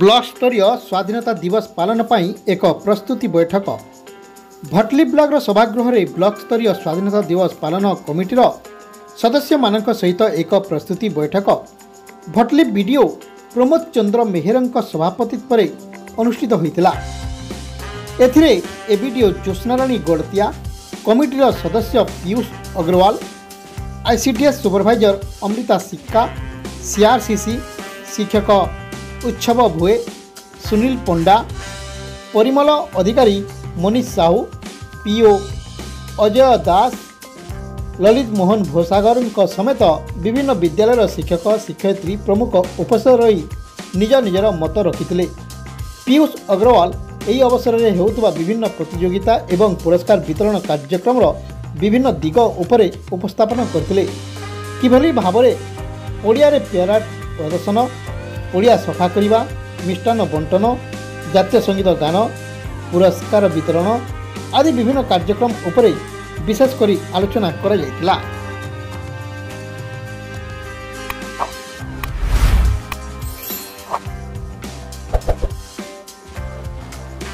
Block स्तरीय स्वाधीनता दिवस पालन पर एक प्रस्तुति बैठक भटली ब्लॉक सभागृह में ब्लॉक स्तरीय स्वाधीनता दिवस पालन कमिटीर सदस्य मानक सहित एक प्रस्तुति बैठक भटली बीडीओ प्रमोद चंद्र मेहर सभापतित्व अनुष्ठित होता। एथिरे एबीडीओ ज्योत्स्नाराणी गोड़तिया, कमिटीर सदस्य पीयूष अग्रवाल, आईसीडीएस सुपरभाइजर अमृता सिक्का, सीआरसीसी शिक्षक उत्सव भुए, सुनील पंडा, परिमल अधिकारी मनीष साहू, पीओ अजय दास, ललित मोहन भोसागर समेत विभिन्न विद्यालय शिक्षक शिक्षयित्री प्रमुख उपस्थित रही निज निजर मत रखिथिले। पीयूष अग्रवाल ଏହି ଅବସରରେ ହେଉଥିବା ବିଭିନ୍ନ ପ୍ରତିଯୋଗିତା ଏବଂ ପୁରସ୍କାର ବିତରଣ କାର୍ଯ୍ୟକ୍ରମର ବିଭିନ୍ନ ଦିଗ ଉପରେ ଉପସ୍ଥାପନ କରିଥିଲେ। କିଭଳି ଭାବରେ ଓଡ଼ିଆରେ ପ୍ୟାରେଡ୍ ପ୍ରଦର୍ଶନ, ଓଡ଼ିଆ ସଫା କରିବା, ମିଷ୍ଟାନ୍ନ ବଣ୍ଟନ, ଜାତୀୟ ସଙ୍ଗୀତ ଗାନ, ପୁରସ୍କାର ବିତରଣ ଆଦି ବିଭିନ୍ନ କାର୍ଯ୍ୟକ୍ରମ ଉପରେ ବିଶେଷ କରି ଆଲୋଚନା କରାଯାଇଥିଲା।